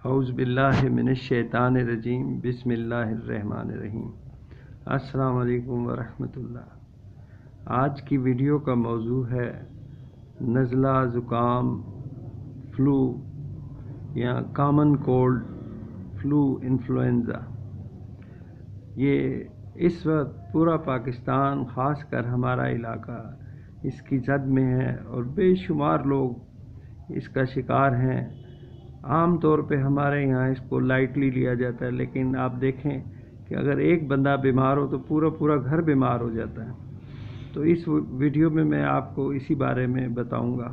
اعوذ باللہ من الشیطان الرجیم بسم اللہ الرحمن الرحیم۔ السلام علیکم ورحمۃ اللہ۔ آج کی ویڈیو کا موضوع ہے نزلہ، زکام، فلو یا کامن کولڈ، فلو، انفلوئنزا۔ یہ اس وقت پورا پاکستان، خاص کر ہمارا علاقہ اس کی زد میں ہے اور بے شمار لوگ اس کا شکار ہیں۔ عام طور پہ ہمارے یہاں اس کو لائٹلی لیا جاتا ہے، لیکن آپ دیکھیں کہ اگر ایک بندہ بیمار ہو تو پورا گھر بیمار ہو جاتا ہے۔ تو اس ویڈیو میں آپ کو اسی بارے میں بتاؤں گا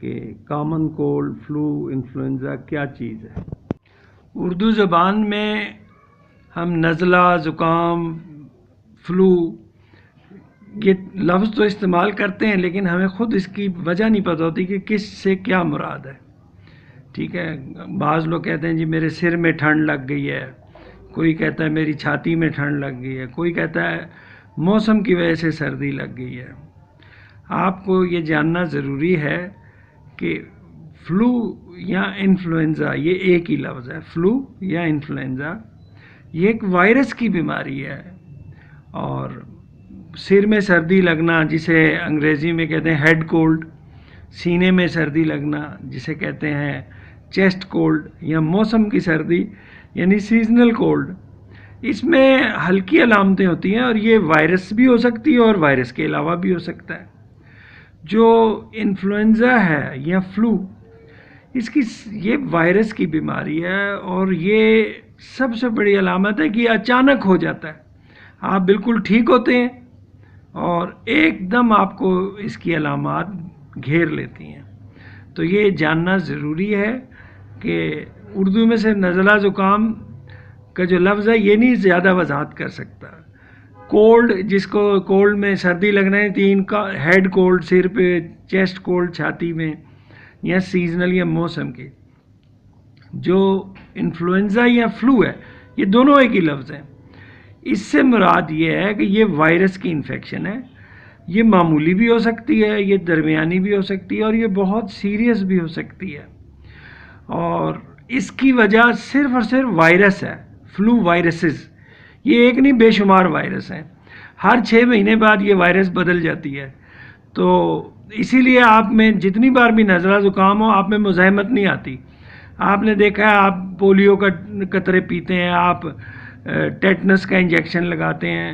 کہ کامن کولڈ، فلو، انفلوئنزا کیا چیز ہے۔ اردو زبان میں ہم نزلہ، زکام، فلو یہ لفظ تو استعمال کرتے ہیں، لیکن ہمیں خود اس کی وجہ نہیں پتہ ہوتی کہ کس سے کیا مراد ہے۔ ٹھیک ہے، بعض لوگ کہتے ہیں جی میرے سر میں ٹھنڈ لگ گئی ہے، کوئی کہتا ہے میری چھاتی میں ٹھنڈ لگ گئی ہے، کوئی کہتا ہے موسم کی وجہ سے سردی لگ گئی ہے۔ آپ کو یہ جاننا ضروری ہے کہ فلو یا انفلوئنزا یہ ایک ہی لفظ ہے۔ فلو یا انفلوئنزا یہ ایک وائرس کی بیماری ہے، اور سر میں سردی لگنا جسے انگریزی میں کہتے ہیں ہیڈ کولڈ، سینے میں سردی لگنا جسے کہتے ہیں چیسٹ کولڈ، یا موسم کی سردی یعنی سیزنل کولڈ، اس میں ہلکی علامتیں ہوتی ہیں اور یہ وائرس بھی ہو سکتی ہے اور وائرس کے علاوہ بھی ہو سکتا ہے۔ جو انفلوئنزا ہے یا فلو، یہ وائرس کی بیماری ہے، اور یہ سب سے بڑی علامت ہے کہ یہ اچانک ہو جاتا ہے۔ آپ بالکل ٹھیک ہوتے ہیں اور ایک دم آپ کو اس کی علامات گھیر لیتی ہیں۔ تو یہ جاننا ضروری ہے کہ اردو میں سے نزلہ زکام کا جو لفظ ہے یہ نہیں زیادہ وضاحت کر سکتا۔ کولڈ، جس کو کولڈ میں سردی لگنا ہے، تین کا ہیڈ کولڈ سر پہ، چیسٹ کولڈ چھاتی میں، یا سیزنل یا موسم کی۔ جو انفلوئنزا یا فلو ہے یہ دونوں ایک ہی لفظ ہیں۔ اس سے مراد یہ ہے کہ یہ وائرس کی انفیکشن ہے۔ یہ معمولی بھی ہو سکتی ہے، یہ درمیانی بھی ہو سکتی ہے، اور یہ بہت سیریس بھی ہو سکتی ہے۔ اور اس کی وجہ صرف اور صرف وائرس ہے، فلو وائرسز۔ یہ ایک نہیں، بے شمار وائرس ہیں۔ ہر 6 مہینے بعد یہ وائرس بدل جاتی ہے۔ تو اسی لیے آپ میں جتنی بار بھی نزلہ زکام ہو، آپ میں مزاحمت نہیں آتی۔ آپ نے دیکھا ہے، آپ پولیو کا قطرے پیتے ہیں، آپ ٹیٹنس کا انجیکشن لگاتے ہیں،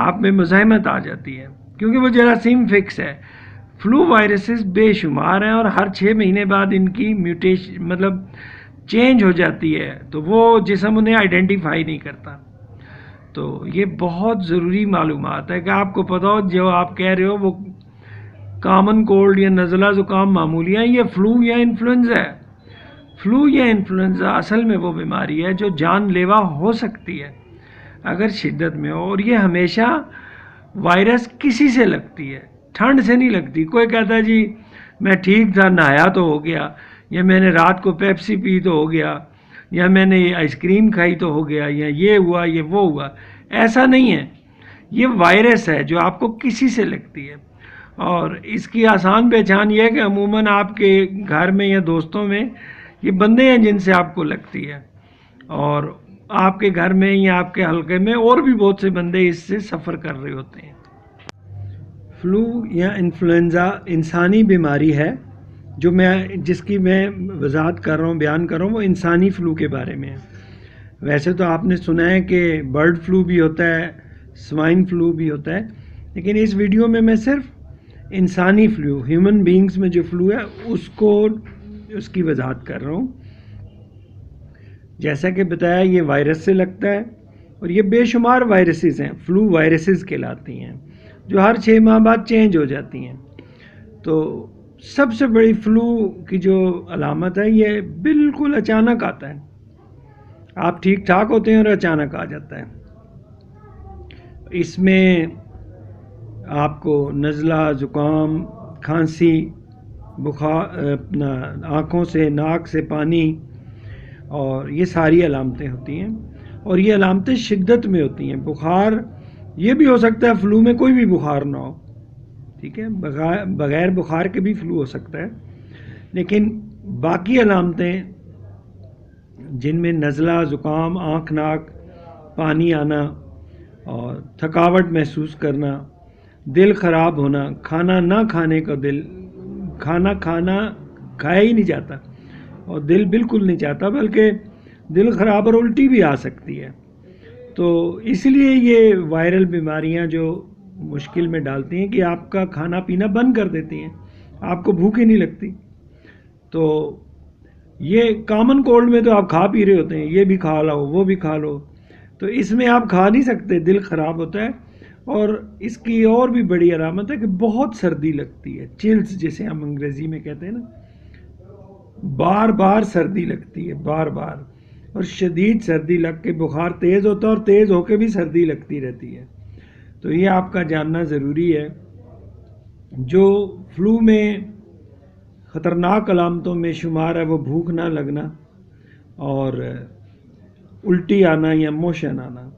آپ میں مزاحمت آ جاتی ہے، کیونکہ وہ جراثیم فکس ہے۔ فلو وائرسز بے شمار ہیں، اور ہر 6 مہینے بعد ان کی میوٹیشن چینج ہو جاتی ہے، تو وہ جسم انہیں آئیڈینٹیفائی نہیں کرتا۔ تو یہ بہت ضروری معلومات ہے کہ آپ کو پتہ ہو جو آپ کہہ رہے ہو وہ کامن کولڈ یا نزلہ زکام معمولی ہے، یہ فلو یا انفلوئنزا ہے۔ فلو یا انفلوئنزا اصل میں وہ بیماری ہے جو جان لیوا ہو سکتی ہے اگر شدت میں ہو، اور یہ ہمیشہ وائرس کسی سے لگتی ہے، ٹھنڈ سے نہیں لگتی۔ کوئی کہتا ہے جی میں ٹھیک تھا، نہایا تو ہو گیا، یا میں نے رات کو پیپسی پی تو ہو گیا، یا میں نے آئس کریم کھائی تو ہو گیا، یا یہ ہوا یہ وہ ہوا۔ ایسا نہیں ہے، یہ وائرس ہے جو آپ کو کسی سے لگتی ہے۔ اور اس کی آسان پہچان یہ ہے کہ عموماً آپ کے گھر میں یا دوستوں میں یہ بندے ہیں جن سے آپ کو لگتی ہے، اور آپ کے گھر میں یا آپ کے حلقے میں اور بھی بہت سے بندے اس سے سفر کر رہے ہوتے ہیں۔ فلو یا انفلوئنزا انسانی بیماری ہے، جس کی میں وضاحت کر رہا ہوں، بیان کر رہا ہوں، وہ انسانی فلو کے بارے میں ہے۔ ویسے تو آپ نے سنا ہے کہ برڈ فلو بھی ہوتا ہے، سوائن فلو بھی ہوتا ہے، لیکن اس ویڈیو میں صرف انسانی فلو، ہیومن بینگز میں جو فلو ہے اس کی وضاحت کر رہا ہوں۔ جیسا کہ بتایا، یہ وائرس سے لگتا ہے، اور یہ بے شمار وائرسز ہیں، فلو وائرسز کہلاتی ہیں، جو ہر 6 ماہ بعد چینج ہو جاتی ہیں۔ تو سب سے بڑی فلو کی جو علامت ہے، یہ بالکل اچانک آتا ہے۔ آپ ٹھیک ٹھاک ہوتے ہیں اور اچانک آ جاتا ہے۔ اس میں آپ کو نزلہ، زکام، کھانسی، بخار، آنکھوں سے، ناک سے پانی، اور یہ ساری علامتیں ہوتی ہیں، اور یہ علامتیں شدت میں ہوتی ہیں۔ بخار یہ بھی ہو سکتا ہے فلو میں کوئی بھی بخار نہ ہو، ٹھیک ہے، بغیر بخار کے بھی فلو ہو سکتا ہے، لیکن باقی علامتیں جن میں نزلہ، زکام، آنکھ ناک پانی آنا اور تھکاوٹ محسوس کرنا، دل خراب ہونا، کھانا نہ کھانے کا دل، کھانا کھایا ہی نہیں جاتا اور دل بالکل نہیں چاہتا، بلکہ دل خراب اور الٹی بھی آ سکتی ہے. تو اس لیے یہ وائرل بیماریاں جو مشکل میں ڈالتی ہیں کہ آپ کا کھانا پینا بند کر دیتی ہیں، آپ کو بھوک ہی نہیں لگتی. تو یہ کامن کولڈ میں تو آپ کھا پی رہے ہوتے ہیں، یہ بھی کھا لو وہ بھی کھا لو، تو اس میں آپ کھا نہیں سکتے، دل خراب ہوتا ہے. اور اس کی اور بھی بڑی علامت ہے کہ بہت سردی لگتی ہے، چلز جسے ہم انگریزی میں کہتے ہیں نا، بار بار سردی لگتی ہے، بار بار، اور شدید سردی لگ کے بخار تیز ہوتا ہے اور تیز ہو کے بھی سردی لگتی رہتی ہے. تو یہ آپ کا جاننا ضروری ہے. جو فلو میں خطرناک علامتوں میں شمار ہے وہ بھوک نہ لگنا اور الٹی آنا یا موشن آنا.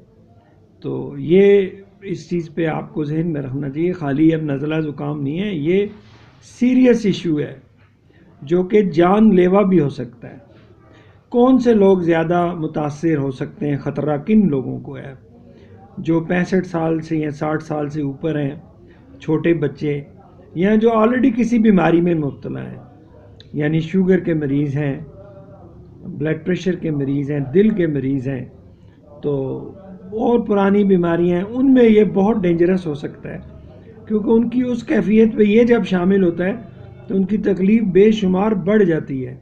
تو یہ اس چیز پہ آپ کو ذہن میں رکھنا چاہیے، خالی اب نزلہ زکام نہیں ہے، یہ سیریس ایشو ہے جو کہ جان لیوا بھی ہو سکتا ہے. کون سے لوگ زیادہ متاثر ہو سکتے ہیں، خطرہ کن لوگوں کو ہے؟ جو 65 سال سے یا 60 سال سے اوپر ہیں، چھوٹے بچے، یا جو آلریڈی کسی بیماری میں مبتلا ہیں، یعنی شوگر کے مریض ہیں، بلڈ پریشر کے مریض ہیں، دل کے مریض ہیں، تو اور پرانی بیماریاں ہیں، ان میں یہ بہت ڈینجرس ہو سکتا ہے، کیونکہ ان کی اس کیفیت پہ یہ جب شامل ہوتا ہے تو ان کی تکلیف بے شمار بڑھ جاتی ہے.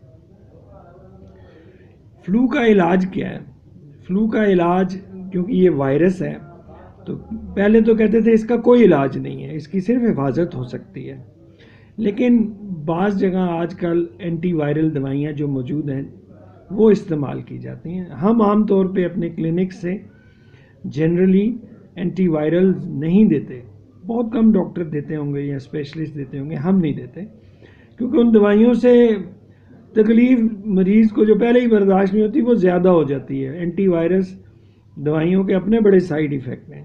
فلو کا علاج کیا ہے؟ فلو کا علاج، کیونکہ یہ وائرس ہے تو پہلے تو کہتے تھے اس کا کوئی علاج نہیں ہے، اس کی صرف حفاظت ہو سکتی ہے. لیکن بعض جگہ آج کل اینٹی وائرل دوائیاں جو موجود ہیں وہ استعمال کی جاتی ہیں. ہم عام طور پہ اپنے کلینک سے جنرلی اینٹی وائرل نہیں دیتے، بہت کم ڈاکٹر دیتے ہوں گے یا اسپیشلسٹ دیتے ہوں گے، ہم نہیں دیتے، کیونکہ ان دوائیوں سے تکلیف مریض کو جو پہلے ہی برداشت نہیں ہوتی وہ زیادہ ہو جاتی ہے. اینٹی وائرس دوائیوں کے اپنے بڑے سائیڈ ایفیکٹ ہیں.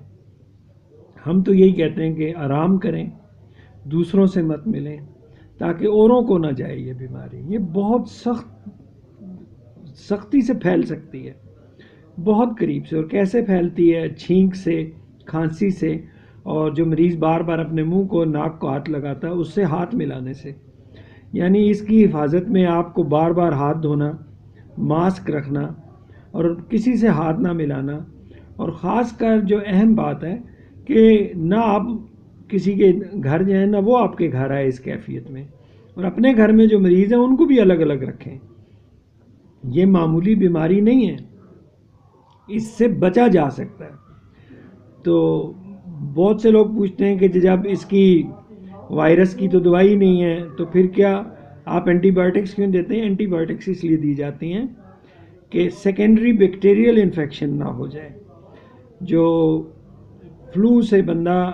ہم تو یہی کہتے ہیں کہ آرام کریں، دوسروں سے مت ملیں تاکہ اوروں کو نہ جائے یہ بیماری. یہ بہت سختی سے پھیل سکتی ہے، بہت قریب سے. اور کیسے پھیلتی ہے؟ چھینک سے، کھانسی سے، اور جو مریض بار بار اپنے منہ کو، ناک کو ہاتھ لگاتا ہے اس سے ہاتھ ملانے سے. یعنی اس کی حفاظت میں آپ کو بار بار ہاتھ دھونا، ماسک رکھنا اور کسی سے ہاتھ نہ ملانا. اور خاص کر جو اہم بات ہے کہ نہ آپ کسی کے گھر جائیں نہ وہ آپ کے گھر آئے اس کیفیت میں، اور اپنے گھر میں جو مریض ہیں ان کو بھی الگ الگ رکھیں. یہ معمولی بیماری نہیں ہے، اس سے بچا جا سکتا ہے. تو بہت سے لوگ پوچھتے ہیں کہ جب اس کی وائرس کی تو دوائی نہیں ہے تو پھر کیا آپ اینٹی بایوٹکس کیوں دیتے ہیں؟ اینٹی بایوٹکس اس لیے دی جاتی ہیں کہ سیکنڈری بیکٹیریل انفیکشن نہ ہو جائے. جو فلو سے بندہ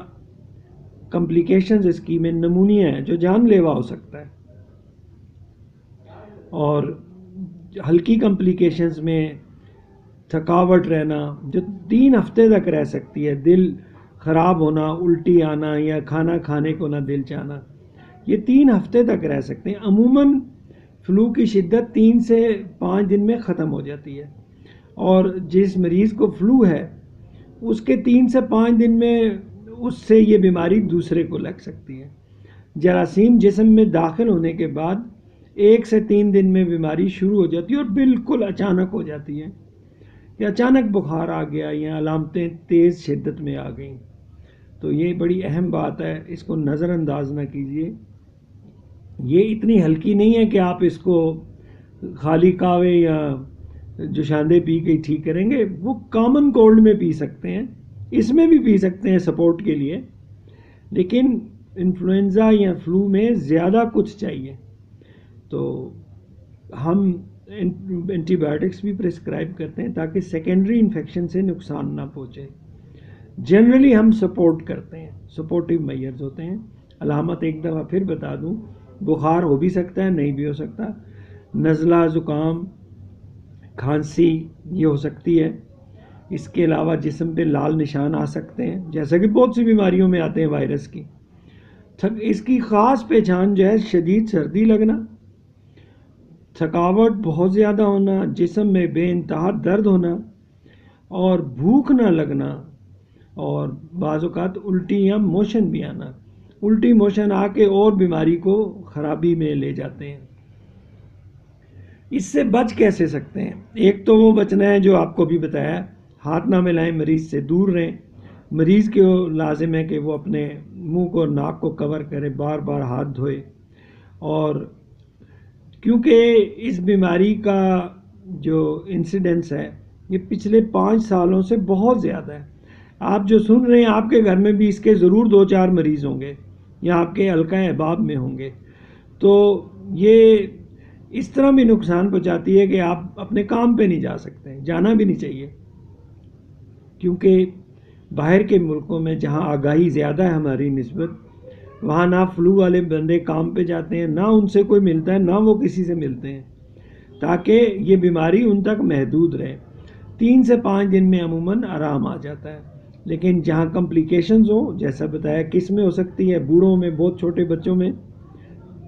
کمپلیکیشنز اس کی میں نمونیا ہے جو جان لیوا ہو سکتا ہے، اور ہلکی کمپلیکیشنز میں تھکاوٹ رہنا جو 3 ہفتے تک رہ سکتی ہے، دل خراب ہونا، الٹی آنا یا کھانا کھانے کو نہ دل چاہنا، یہ 3 ہفتے تک رہ سکتے ہیں. عموماً فلو کی شدت 3 سے 5 دن میں ختم ہو جاتی ہے، اور جس مریض کو فلو ہے اس کے 3 سے 5 دن میں اس سے یہ بیماری دوسرے کو لگ سکتی ہے. جراثیم جسم میں داخل ہونے کے بعد 1 سے 3 دن میں بیماری شروع ہو جاتی ہے اور بالکل اچانک ہو جاتی ہے کہ اچانک بخار آ گیا یا علامتیں تیز شدت میں آ گئیں. تو یہ بڑی اہم بات ہے، اس کو نظر انداز نہ کیجیے. یہ اتنی ہلکی نہیں ہے کہ آپ اس کو خالی کاوے یا جوشاندے پی کے ٹھیک کریں گے. وہ کامن کولڈ میں پی سکتے ہیں، اس میں بھی پی سکتے ہیں سپورٹ کے لیے، لیکن انفلوئنزا یا فلو میں زیادہ کچھ چاہیے. تو ہم اینٹی بایوٹکس بھی پرسکرائب کرتے ہیں تاکہ سیکنڈری انفیکشن سے نقصان نہ پہنچے. جنرلی ہم سپورٹ کرتے ہیں، سپورٹیو میئرز ہوتے ہیں. علامت ایک دفعہ پھر بتا دوں، بخار ہو بھی سکتا ہے، نہیں بھی ہو سکتا، نزلہ، زکام، کھانسی یہ ہو سکتی ہے. اس کے علاوہ جسم پہ لال نشان آ سکتے ہیں جیسا کہ بہت سی بیماریوں میں آتے ہیں وائرس کی. اس کی خاص پہچان جو ہے شدید سردی لگنا، تھکاوٹ بہت زیادہ ہونا، جسم میں بے انتہا درد ہونا اور بھوک نہ لگنا، اور بعض اوقات الٹی یا موشن بھی آنا۔ الٹی موشن آ کے اور بیماری کو خرابی میں لے جاتے ہیں۔ اس سے بچ کیسے سکتے ہیں؟ ایک تو وہ بچنا ہے جو آپ کو بھی بتایا، ہاتھ نہ ملائیں، مریض سے دور رہیں۔ مریض کے لازم ہے کہ وہ اپنے منہ کو ناک کو کور کرے، بار بار ہاتھ دھوئے، اور کیونکہ اس بیماری کا جو انسیڈنس ہے یہ پچھلے 5 سالوں سے بہت زیادہ ہے۔ آپ جو سن رہے ہیں آپ کے گھر میں بھی اس کے ضرور 2-4 مریض ہوں گے یا آپ کے حلقہ احباب میں ہوں گے۔ تو یہ اس طرح بھی نقصان پہنچاتی ہے کہ آپ اپنے کام پہ نہیں جا سکتے، جانا بھی نہیں چاہیے، کیونکہ باہر کے ملکوں میں جہاں آگاہی زیادہ ہے ہماری نسبت، وہاں نہ فلو والے بندے کام پہ جاتے ہیں، نہ ان سے کوئی ملتا ہے، نہ وہ کسی سے ملتے ہیں، تاکہ یہ بیماری ان تک محدود رہے۔ 3 سے 5 دن میں عموماً آرام آ جاتا ہے، لیکن جہاں کمپلیکیشنز ہوں، جیسا بتایا کس میں ہو سکتی ہے، بوڑھوں میں، بہت چھوٹے بچوں میں،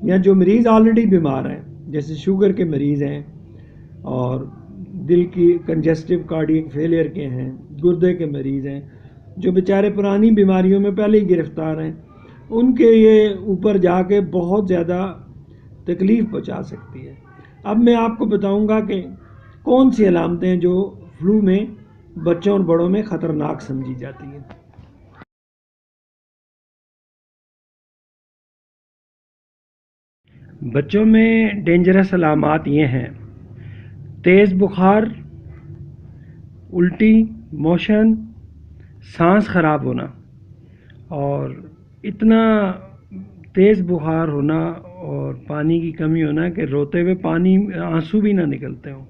یا جو مریض آلریڈی بیمار ہیں جیسے شوگر کے مریض ہیں اور دل کی کنجسٹو کارڈیک فیلئر کے ہیں، گردے کے مریض ہیں، جو بیچارے پرانی بیماریوں میں پہلے ہی گرفتار ہیں، ان کے یہ اوپر جا کے بہت زیادہ تکلیف پہنچا سکتی ہے۔ اب میں آپ کو بتاؤں گا کہ کون سی علامتیں جو فلو میں بچوں اور بڑوں میں خطرناک سمجھی جاتی ہیں۔ بچوں میں ڈینجرس علامات یہ ہیں: تیز بخار، الٹی، موشن، سانس خراب ہونا، اور اتنا تیز بخار ہونا اور پانی کی کمی ہونا کہ روتے ہوئے آنسو بھی نہ نکلتے ہوں۔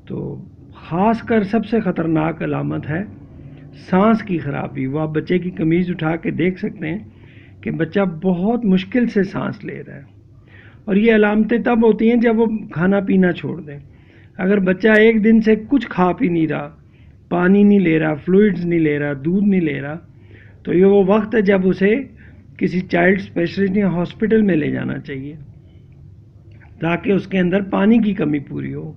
تو خاص کر سب سے خطرناک علامت ہے سانس کی خرابی۔ وہ آپ بچے کی قمیض اٹھا کے دیکھ سکتے ہیں کہ بچہ بہت مشکل سے سانس لے رہا ہے، اور یہ علامتیں تب ہوتی ہیں جب وہ کھانا پینا چھوڑ دیں۔ اگر بچہ ایک دن سے کچھ کھا پی نہیں رہا، پانی نہیں لے رہا، فلوئڈز نہیں لے رہا، دودھ نہیں لے رہا، تو یہ وہ وقت ہے جب اسے کسی چائلڈ اسپیشلسٹ یا ہاسپٹل میں لے جانا چاہیے تاکہ اس کے اندر پانی کی کمی پوری ہو،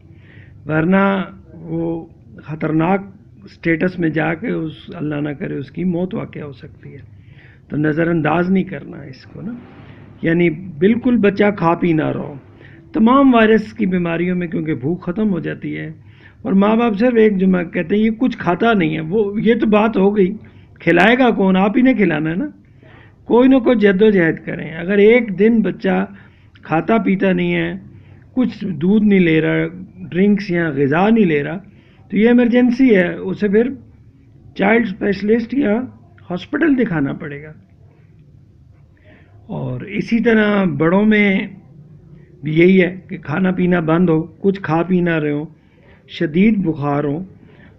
ورنہ وہ خطرناک سٹیٹس میں جا کے اللہ نہ کرے اس کی موت واقع ہو سکتی ہے۔ تو نظر انداز نہیں کرنا اس کو نا، یعنی بالکل بچہ کھا پی نہ رہو۔ تمام وائرس کی بیماریوں میں کیونکہ بھوک ختم ہو جاتی ہے، اور ماں باپ صرف ایک جملہ کہتے ہیں یہ کچھ کھاتا نہیں ہے، وہ یہ تو بات ہو گئی، کھلائے گا کون؟ آپ ہی نے کھلانا ہے نا۔ کوئی نہ کوئی جد و جہد کریں۔ اگر ایک دن بچہ کھاتا پیتا نہیں ہے، کچھ دودھ نہیں لے رہا، ڈرنکس یا غذا نہیں لے رہا، تو یہ ایمرجنسی ہے، اسے پھر چائلڈ اسپیشلسٹ یا ہاسپٹل دکھانا پڑے گا۔ اور اسی طرح بڑوں میں بھی یہی ہے کہ کھانا پینا بند ہو، کچھ کھا پی نہ رہے ہوں، شدید بخار ہو،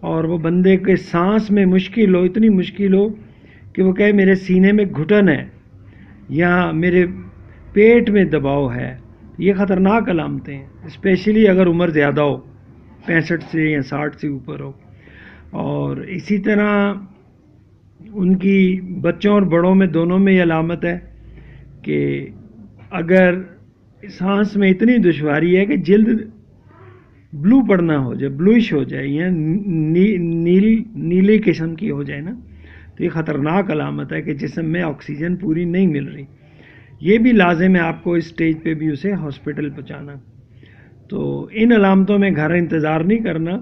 اور وہ بندے کے سانس میں مشکل ہو، اتنی مشکل ہو کہ وہ کہے میرے سینے میں گھٹن ہے یا میرے پیٹ میں دباؤ ہے۔ یہ خطرناک علامتیں ہیں، اسپیشلی اگر عمر زیادہ ہو، 65 سے یا 60 سے اوپر ہو۔ اور اسی طرح ان کی بچوں اور بڑوں میں دونوں میں یہ علامت ہے کہ اگر سانس میں اتنی دشواری ہے کہ جلد بلو پڑنا ہو جائے، بلوئش ہو جائے یا نیلی قسم کی ہو جائے نا، تو یہ خطرناک علامت ہے کہ جسم میں آکسیجن پوری نہیں مل رہی۔ یہ بھی لازم ہے آپ کو اس سٹیج پہ بھی اسے ہاسپٹل پہنچانا۔ تو ان علامتوں میں گھر انتظار نہیں کرنا،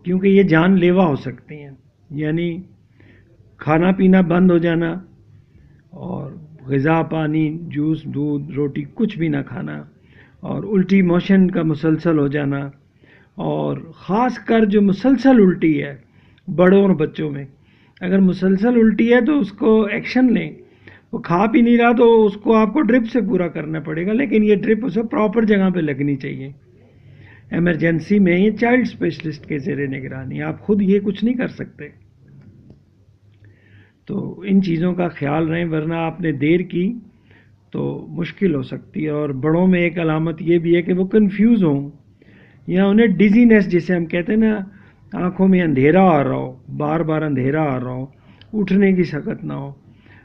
کیونکہ یہ جان لیوا ہو سکتی ہیں، یعنی کھانا پینا بند ہو جانا اور غذا، پانی، جوس، دودھ، روٹی کچھ بھی نہ کھنا، اور الٹی موشن کا مسلسل ہو جانا، اور خاص کر جو مسلسل الٹی ہے بڑوں اور بچوں میں، اگر مسلسل الٹی ہے تو اس کو ایکشن لیں۔ وہ کھا پی نہیں رہا تو اس کو آپ کو ڈرپ سے پورا کرنا پڑے گا، لیکن یہ ڈرپ اسے پراپر جگہ پہ لگنی چاہیے۔ ایمرجنسی میں یہ چائلڈ اسپیشلسٹ کے زیر نگرانی، آپ خود یہ کچھ نہیں کر سکتے۔ تو ان چیزوں کا خیال رہیں، ورنہ آپ نے دیر کی تو مشکل ہو سکتی ہے۔ اور بڑوں میں ایک علامت یہ بھی ہے کہ وہ کنفیوز ہوں، یا انہیں ڈیزینس جسے ہم کہتے ہیں نا، آنکھوں میں اندھیرا آ رہا ہو، بار بار اندھیرا آ رہا ہو، اٹھنے کی سکت نہ ہو،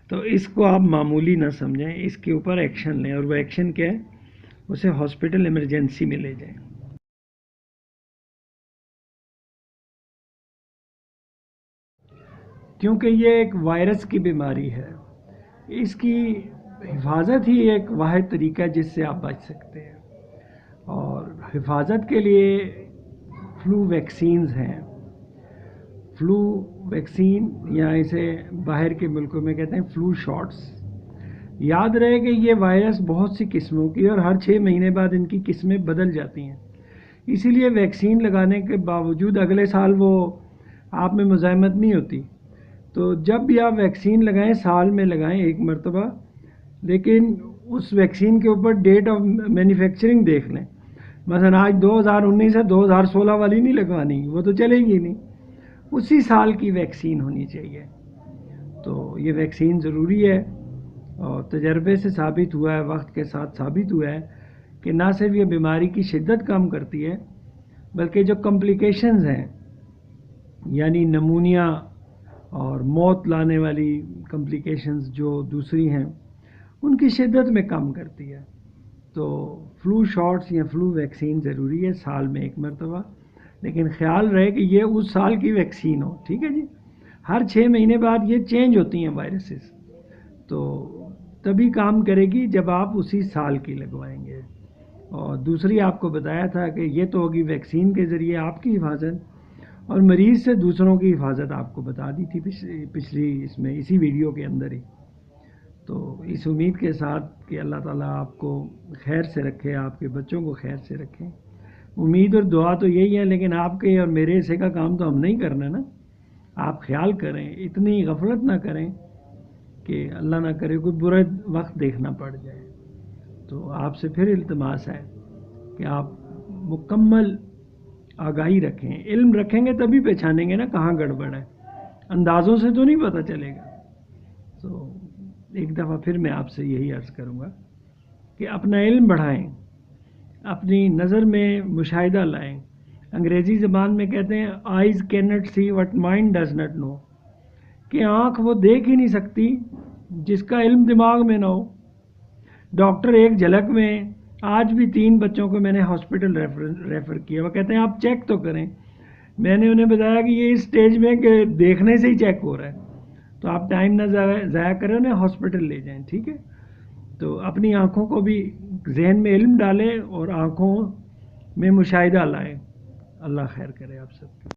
تو اس کو آپ معمولی نہ سمجھیں، اس کے اوپر ایکشن لیں۔ اور وہ ایکشن کیا ہے؟ اسے ہاسپٹل ایمرجنسی میں لے جائیں۔ کیونکہ یہ ایک وائرس کی بیماری ہے، اس کی حفاظت ہی ایک واحد طریقہ ہے جس سے آپ بچ سکتے ہیں، اور حفاظت کے لیے فلو ویکسینز ہیں۔ فلو ویکسین یا اسے باہر کے ملکوں میں کہتے ہیں فلو شاٹس۔ یاد رہے کہ یہ وائرس بہت سی قسموں کی، اور ہر 6 مہینے بعد ان کی قسمیں بدل جاتی ہیں، اسی لیے ویکسین لگانے کے باوجود اگلے سال وہ آپ میں مزاحمت نہیں ہوتی۔ تو جب بھی آپ ویکسین لگائیں سال میں لگائیں ایک مرتبہ، لیکن اس ویکسین کے اوپر ڈیٹ آف مینوفیکچرنگ دیکھ لیں۔ مثلا آج 2019 ہے، 2016 والی نہیں لگوانی، وہ تو چلے گی نہیں، اسی سال کی ویکسین ہونی چاہیے۔ تو یہ ویکسین ضروری ہے، اور تجربے سے ثابت ہوا ہے، وقت کے ساتھ ثابت ہوا ہے کہ نہ صرف یہ بیماری کی شدت کم کرتی ہے، بلکہ جو کمپلیکیشنز ہیں، یعنی نمونیا اور موت لانے والی کمپلیکیشنز جو دوسری ہیں، ان کی شدت میں کم کرتی ہے۔ تو فلو شاٹس یا فلو ویکسین ضروری ہے سال میں ایک مرتبہ، لیکن خیال رہے کہ یہ اس سال کی ویکسین ہو، ٹھیک ہے جی۔ ہر 6 مہینے بعد یہ چینج ہوتی ہیں وائرسز، تو تبھی کام کرے گی جب آپ اسی سال کی لگوائیں گے۔ اور دوسری آپ کو بتایا تھا کہ یہ تو ہوگی ویکسین کے ذریعے آپ کی حفاظت، اور مریض سے دوسروں کی حفاظت آپ کو بتا دی تھی پچھلی اسی ویڈیو کے اندر ہی۔ تو اس امید کے ساتھ کہ اللہ تعالیٰ آپ کو خیر سے رکھے، آپ کے بچوں کو خیر سے رکھیں۔ امید اور دعا تو یہی ہے، لیکن آپ کے اور میرے حصے کا کام تو ہم نہیں کرنا نا۔ آپ خیال کریں، اتنی غفلت نہ کریں کہ اللہ نہ کرے کوئی برا وقت دیکھنا پڑ جائے۔ تو آپ سے پھر التماس ہے کہ آپ مکمل آگاہی رکھیں، علم رکھیں گے تبھی پہچانیں گے نا کہاں گڑبڑ ہے، اندازوں سے تو نہیں پتہ چلے گا۔ تو ایک دفعہ پھر میں آپ سے یہی عرض کروں گا کہ اپنا علم بڑھائیں، اپنی نظر میں مشاہدہ لائیں۔ انگریزی زبان میں کہتے ہیں eyes can not see what mind does not know, کہ آنکھ وہ دیکھ ہی نہیں سکتی جس کا علم دماغ میں نہ ہو۔ ڈاکٹر ایک جھلک میں، آج بھی 3 بچوں کو میں نے ہاسپٹل ریفر کیا، وہ کہتے ہیں آپ چیک تو کریں۔ میں نے انہیں بتایا کہ یہ اس سٹیج میں کہ دیکھنے سے ہی چیک ہو رہا ہے، تو آپ ٹائم نہ ضائع کریں، انہیں ہاسپٹل لے جائیں، ٹھیک ہے۔ تو اپنی آنکھوں کو بھی ذہن میں علم ڈالیں اور آنکھوں میں مشاہدہ لائیں۔ اللہ خیر کرے آپ سب۔